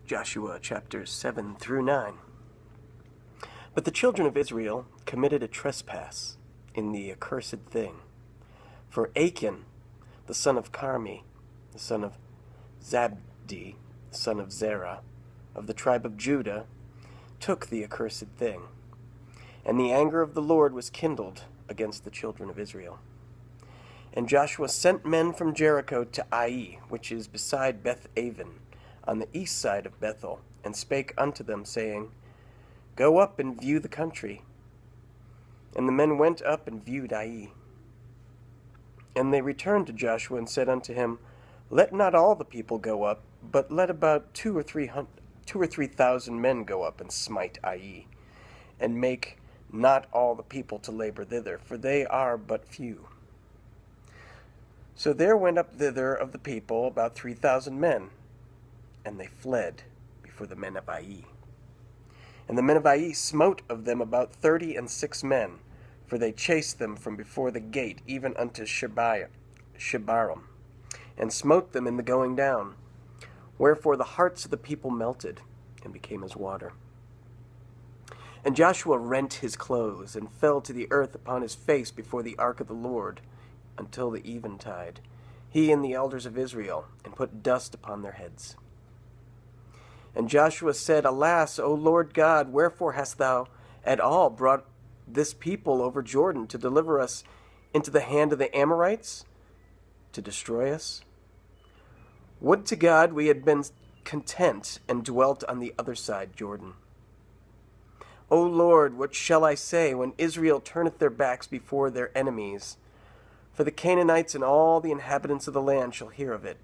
Joshua chapters 7 through 9. But the children of Israel committed a trespass in the accursed thing. For Achan, the son of Carmi, the son of Zabdi, the son of Zerah, of the tribe of Judah, took the accursed thing. And the anger of the Lord was kindled against the children of Israel. And Joshua sent men from Jericho to Ai, which is beside Beth-aven, on the east side of Bethel, and spake unto them, saying, Go up and view the country. And the men went up and viewed Ai. And they returned to Joshua and said unto him, Let not all the people go up, but let about 2,000 or 3,000 men go up and smite Ai, and make not all the people to labor thither, for they are but few. So there went up thither of the people about 3,000 men, and they fled before the men of Ai. And the men of Ai smote of them about 36 men, for they chased them from before the gate even unto Shebarim, and smote them in the going down. Wherefore the hearts of the people melted, and became as water. And Joshua rent his clothes, and fell to the earth upon his face before the ark of the Lord, until the eventide, he and the elders of Israel, and put dust upon their heads. And Joshua said, Alas, O Lord God, wherefore hast thou at all brought this people over Jordan to deliver us into the hand of the Amorites, to destroy us? Would to God we had been content and dwelt on the other side Jordan. O Lord, what shall I say when Israel turneth their backs before their enemies? For the Canaanites and all the inhabitants of the land shall hear of it,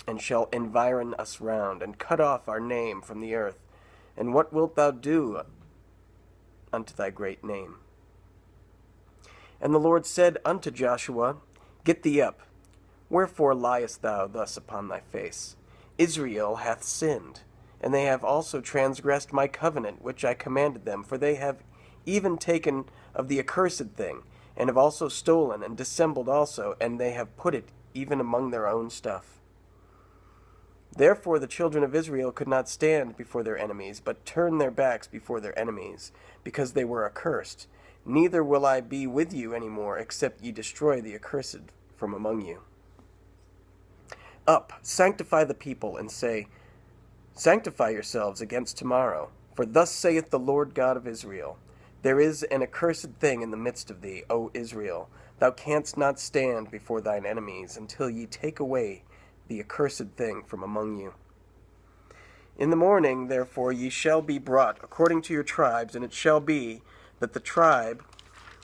and shall environ us round, and cut off our name from the earth. And what wilt thou do unto thy great name? And the Lord said unto Joshua, Get thee up. Wherefore liest thou thus upon thy face? Israel hath sinned, and they have also transgressed my covenant which I commanded them, for they have even taken of the accursed thing, and have also stolen, and dissembled also, and they have put it even among their own stuff. Therefore the children of Israel could not stand before their enemies, but turned their backs before their enemies, because they were accursed. Neither will I be with you any more, except ye destroy the accursed from among you. Up, sanctify the people, and say, Sanctify yourselves against tomorrow. For thus saith the Lord God of Israel, There is an accursed thing in the midst of thee, O Israel. Thou canst not stand before thine enemies, until ye take away the accursed thing from among you. In the morning, therefore, ye shall be brought according to your tribes, and it shall be that the tribe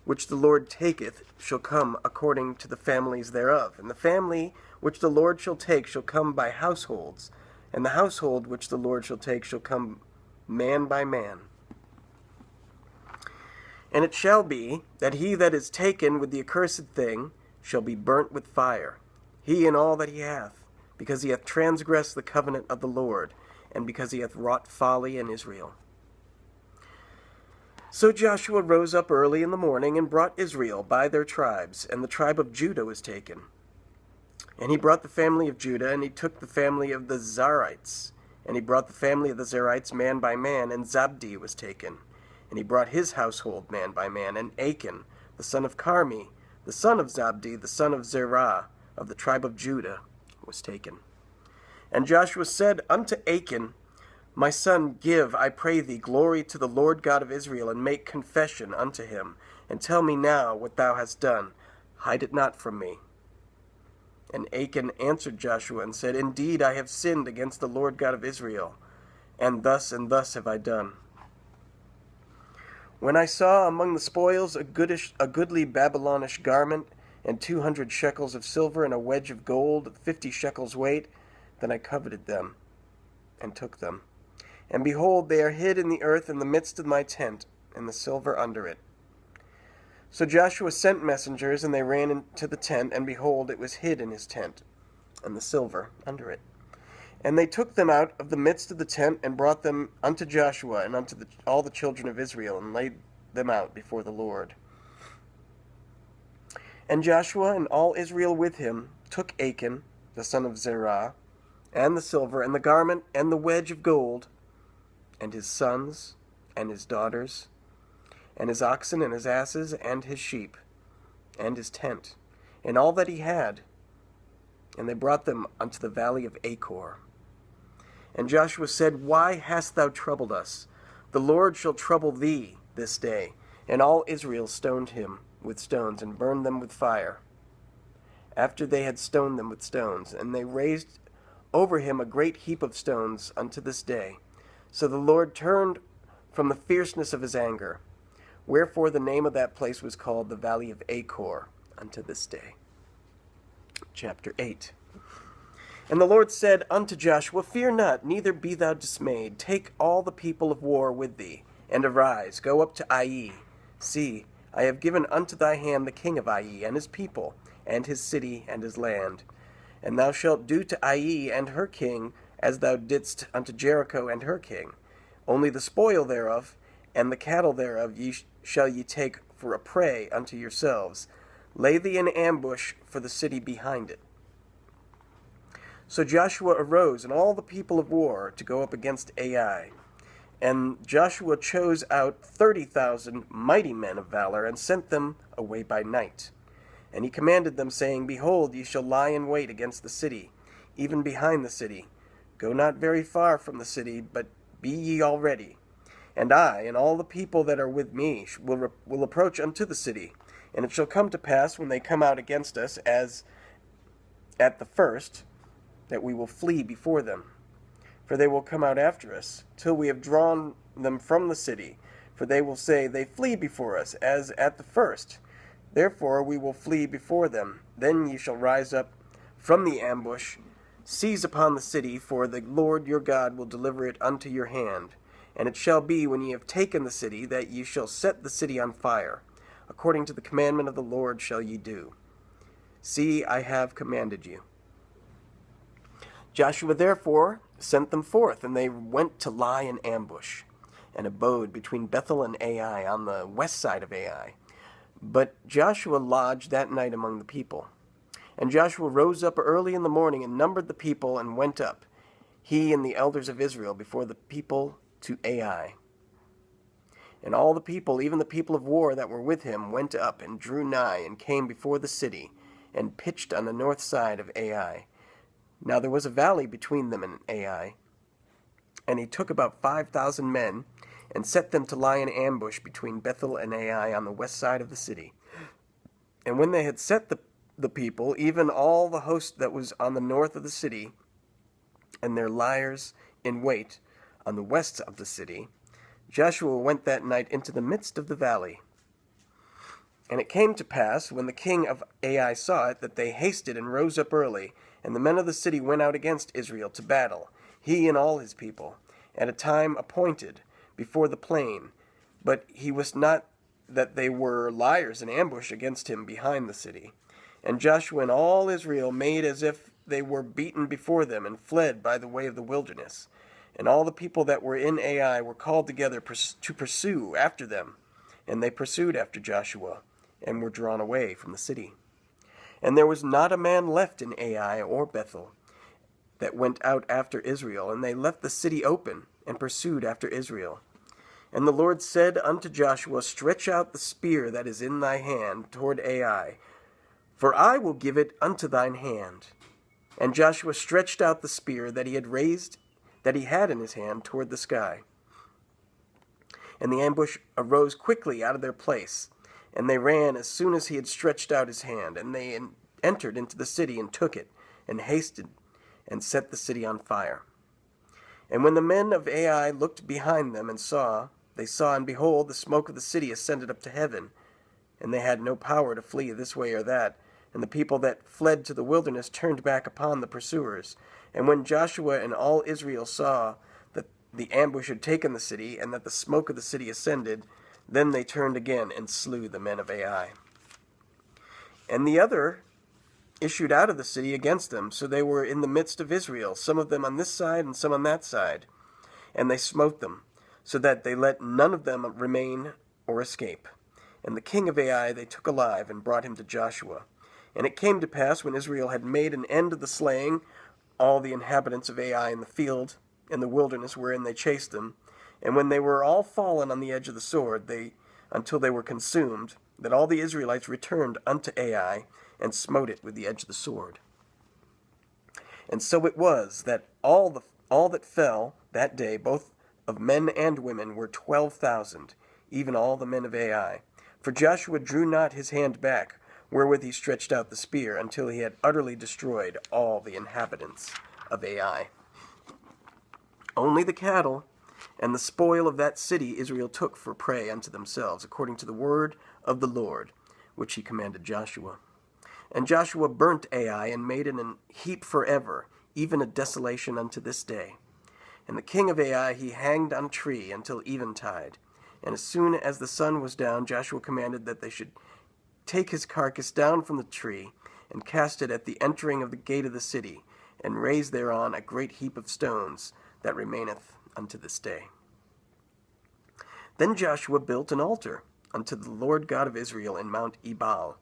which the Lord taketh shall come according to the families thereof. And the family which the Lord shall take shall come by households, and the household which the Lord shall take shall come man by man. And it shall be that he that is taken with the accursed thing shall be burnt with fire, he and all that he hath, because he hath transgressed the covenant of the Lord, and because he hath wrought folly in Israel. So Joshua rose up early in the morning, and brought Israel by their tribes, and the tribe of Judah was taken. And he brought the family of Judah, and he took the family of the Zarites, and he brought the family of the Zarites man by man, and Zabdi was taken. And he brought his household man by man, and Achan, the son of Carmi, the son of Zabdi, the son of Zerah, of the tribe of Judah, was taken. And Joshua said unto Achan, My son, give, I pray thee, glory to the Lord God of Israel, and make confession unto him, and tell me now what thou hast done. Hide it not from me. And Achan answered Joshua, and said, Indeed, I have sinned against the Lord God of Israel, and thus have I done. When I saw among the spoils a goodly Babylonish garment, and 200 shekels of silver, and a wedge of gold, 50 shekels weight, then I coveted them, and took them. And behold, they are hid in the earth in the midst of my tent, and the silver under it. So Joshua sent messengers, and they ran into the tent, and behold, it was hid in his tent, and the silver under it. And they took them out of the midst of the tent, and brought them unto Joshua, and unto all the children of Israel, and laid them out before the Lord. And Joshua and all Israel with him took Achan, the son of Zerah, and the silver, and the garment, and the wedge of gold, and his sons, and his daughters, and his oxen, and his asses, and his sheep, and his tent, and all that he had. And they brought them unto the valley of Achor. And Joshua said, Why hast thou troubled us? The Lord shall trouble thee this day. And all Israel stoned him with stones, and burned them with fire. After they had stoned them with stones, and they raised over him a great heap of stones unto this day. So the Lord turned from the fierceness of his anger. Wherefore the name of that place was called the Valley of Achor unto this day. Chapter 8. And the Lord said unto Joshua, Fear not, neither be thou dismayed. Take all the people of war with thee, and arise, go up to Ai. See, I have given unto thy hand the king of Ai, and his people, and his city, and his land. And thou shalt do to Ai and her king as thou didst unto Jericho and her king. Only the spoil thereof, and the cattle thereof shall ye take for a prey unto yourselves. Lay thee in ambush for the city behind it. So Joshua arose, and all the people of war, to go up against Ai. And Joshua chose out 30,000 mighty men of valor, and sent them away by night. And he commanded them, saying, Behold, ye shall lie in wait against the city, even behind the city. Go not very far from the city, but be ye all ready. And I, and all the people that are with me, will approach unto the city. And it shall come to pass, when they come out against us, as at the first, that we will flee before them. For they will come out after us, till we have drawn them from the city. For they will say, They flee before us, as at the first. Therefore we will flee before them. Then ye shall rise up from the ambush, seize upon the city, for the Lord your God will deliver it unto your hand. And it shall be, when ye have taken the city, that ye shall set the city on fire. According to the commandment of the Lord shall ye do. See, I have commanded you. Joshua therefore sent them forth, and they went to lie in ambush, and abode between Bethel and Ai, on the west side of Ai. But Joshua lodged that night among the people. And Joshua rose up early in the morning, and numbered the people, and went up, he and the elders of Israel, before the people to Ai. And all the people, even the people of war that were with him, went up, and drew nigh, and came before the city, and pitched on the north side of Ai. Now there was a valley between them and Ai. And he took about 5,000 men, and set them to lie in ambush between Bethel and Ai on the west side of the city. And when they had set the people, even all the host that was on the north of the city, and their liers in wait on the west of the city, Joshua went that night into the midst of the valley. And it came to pass, when the king of Ai saw it, that they hasted and rose up early, and the men of the city went out against Israel to battle, he and all his people, at a time appointed, before the plain. But he wist not that they were liers in ambush against him behind the city. And Joshua and all Israel made as if they were beaten before them, and fled by the way of the wilderness. And all the people that were in Ai were called together to pursue after them. And they pursued after Joshua, and were drawn away from the city. And there was not a man left in Ai or Bethel that went out after Israel, and they left the city open, and pursued after Israel. And the Lord said unto Joshua, Stretch out the spear that is in thy hand toward Ai, for I will give it unto thine hand. And Joshua stretched out the spear that he had in his hand toward the sky. And the ambush arose quickly out of their place, and they ran as soon as he had stretched out his hand. And they entered into the city, and took it, and hasted, and set the city on fire. And when the men of Ai looked behind them, and they saw, and behold, the smoke of the city ascended up to heaven. And they had no power to flee this way or that. And the people that fled to the wilderness turned back upon the pursuers. And when Joshua and all Israel saw that the ambush had taken the city, and that the smoke of the city ascended, then they turned again, and slew the men of Ai. And the other issued out of the city against them, so they were in the midst of Israel, some of them on this side, and some on that side. And they smote them, so that they let none of them remain or escape. And the king of Ai they took alive, and brought him to Joshua. And it came to pass, when Israel had made an end of the slaying all the inhabitants of Ai in the field, in the wilderness wherein they chased them, and when they were all fallen on the edge of the sword, until they were consumed, that all the Israelites returned unto Ai, and smote it with the edge of the sword. And so it was that all that fell that day, both of men and women, were 12,000, even all the men of Ai. For Joshua drew not his hand back, wherewith he stretched out the spear, until he had utterly destroyed all the inhabitants of Ai. Only the cattle and the spoil of that city Israel took for prey unto themselves, according to the word of the Lord, which he commanded Joshua. And Joshua burnt Ai, and made it an heap forever, even a desolation unto this day. And the king of Ai he hanged on a tree until eventide. And as soon as the sun was down, Joshua commanded that they should take his carcass down from the tree, and cast it at the entering of the gate of the city, and raise thereon a great heap of stones, that remaineth unto this day. Then Joshua built an altar unto the Lord God of Israel in Mount Ebal,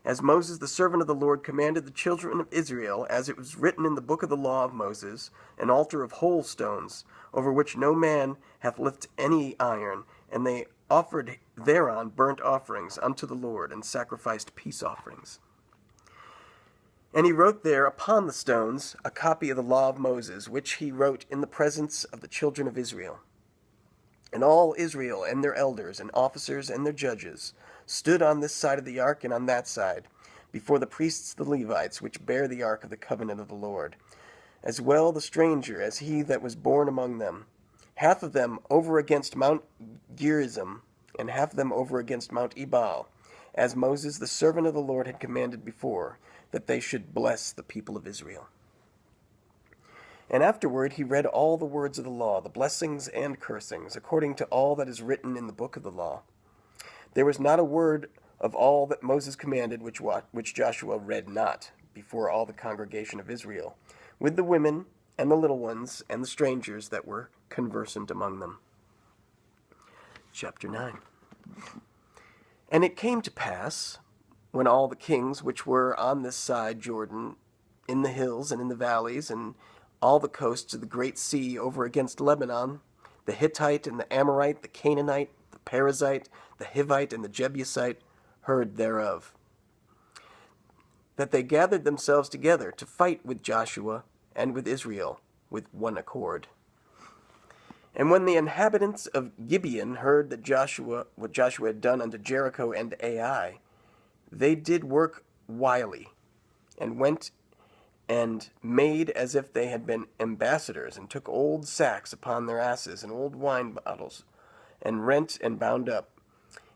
as Moses the servant of the Lord commanded the children of Israel, as it was written in the book of the law of Moses, an altar of whole stones, over which no man hath lifted any iron, and they offered thereon burnt offerings unto the Lord, and sacrificed peace offerings. And he wrote there upon the stones a copy of the law of Moses, which he wrote in the presence of the children of Israel. And all Israel and their elders and officers and their judges stood on this side of the ark and on that side, before the priests the Levites, which bear the ark of the covenant of the Lord, as well the stranger as he that was born among them, half of them over against Mount Gerizim, and half of them over against Mount Ebal, as Moses the servant of the Lord had commanded before, that they should bless the people of Israel. And afterward he read all the words of the law, the blessings and cursings, according to all that is written in the book of the law. There was not a word of all that Moses commanded which Joshua read not before all the congregation of Israel, with the women and the little ones and the strangers that were conversant among them. Chapter 9. And it came to pass, when all the kings which were on this side Jordan, in the hills and in the valleys, and all the coasts of the great sea over against Lebanon, the Hittite and the Amorite, the Canaanite, the Perizzite, the Hivite, and the Jebusite, heard thereof, that they gathered themselves together to fight with Joshua and with Israel with one accord. And when the inhabitants of Gibeon heard what Joshua had done unto Jericho and Ai, they did work wily, and went and made as if they had been ambassadors, and took old sacks upon their asses, and old wine bottles, and rent and bound up,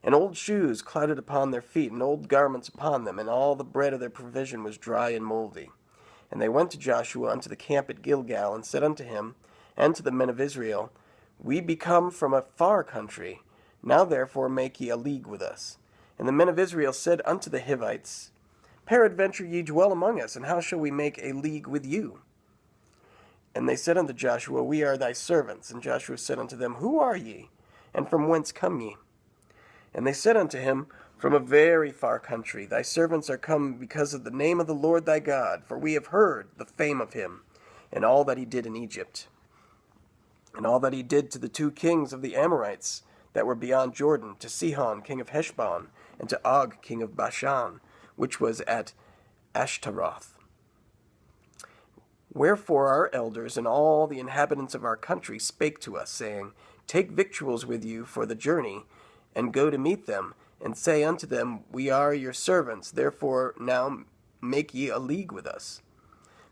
and old shoes clouded upon their feet, and old garments upon them, and all the bread of their provision was dry and moldy. And they went to Joshua unto the camp at Gilgal, and said unto him, and to the men of Israel, We be come from a far country, now therefore make ye a league with us. And the men of Israel said unto the Hivites, Peradventure ye dwell among us, and how shall we make a league with you? And they said unto Joshua, We are thy servants. And Joshua said unto them, Who are ye, and from whence come ye? And they said unto him, From a very far country. Thy servants are come because of the name of the Lord thy God, for we have heard the fame of him, and all that he did in Egypt, and all that he did to the 2 kings of the Amorites that were beyond Jordan, to Sihon king of Heshbon, and to Og king of Bashan, which was at Ashtaroth. Wherefore our elders and all the inhabitants of our country spake to us, saying, Take victuals with you for the journey, and go to meet them, and say unto them, We are your servants, therefore now make ye a league with us.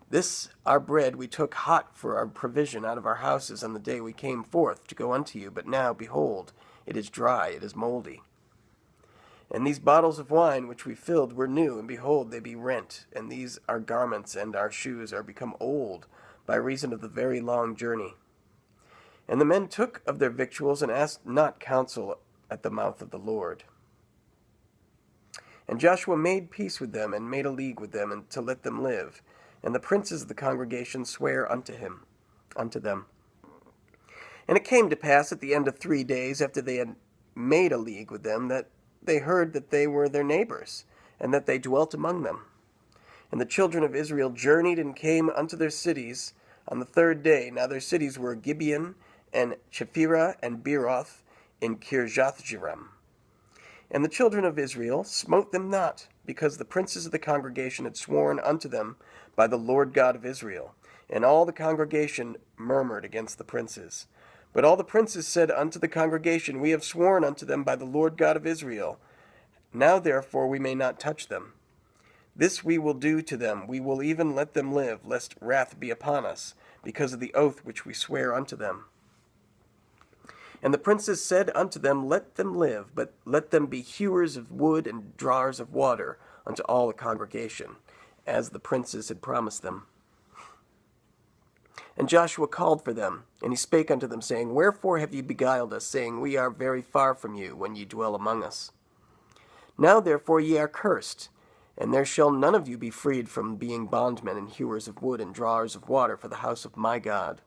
This our bread we took hot for our provision out of our houses on the day we came forth to go unto you, but now, behold, it is dry, it is moldy. And these bottles of wine which we filled were new, and behold, they be rent, and these our garments and our shoes are become old, by reason of the very long journey. And the men took of their victuals, and asked not counsel at the mouth of the Lord. And Joshua made peace with them, and made a league with them, and to let them live. And the princes of the congregation sware unto them. And it came to pass at the end of 3 days, after they had made a league with them, that they heard that they were their neighbors, and that they dwelt among them. And the children of Israel journeyed and came unto their cities on the third day. Now their cities were Gibeon, and Chephirah, and Beeroth, in Kirjathjearim. And the children of Israel smote them not, because the princes of the congregation had sworn unto them by the Lord God of Israel. And all the congregation murmured against the princes. But all the princes said unto the congregation, We have sworn unto them by the Lord God of Israel. Now therefore we may not touch them. This we will do to them, we will even let them live, lest wrath be upon us, because of the oath which we swear unto them. And the princes said unto them, Let them live, but let them be hewers of wood and drawers of water unto all the congregation, as the princes had promised them. And Joshua called for them, and he spake unto them, saying, Wherefore have ye beguiled us, saying, We are very far from you, when ye dwell among us? Now therefore ye are cursed, and there shall none of you be freed from being bondmen and hewers of wood and drawers of water for the house of my God.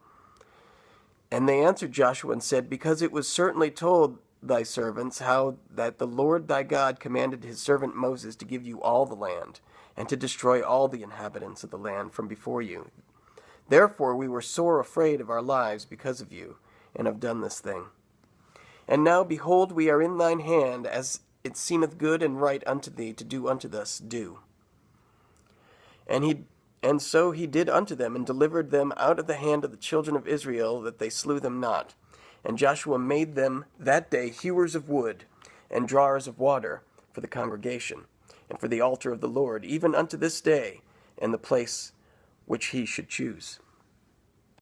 And they answered Joshua and said, Because it was certainly told thy servants how that the Lord thy God commanded his servant Moses to give you all the land, and to destroy all the inhabitants of the land from before you. Therefore we were sore afraid of our lives because of you, and have done this thing. And now, behold, we are in thine hand, as it seemeth good and right unto thee to do unto us, do. And so he did unto them, and delivered them out of the hand of the children of Israel, that they slew them not. And Joshua made them that day hewers of wood, and drawers of water for the congregation, and for the altar of the Lord, even unto this day, and the place which he should choose.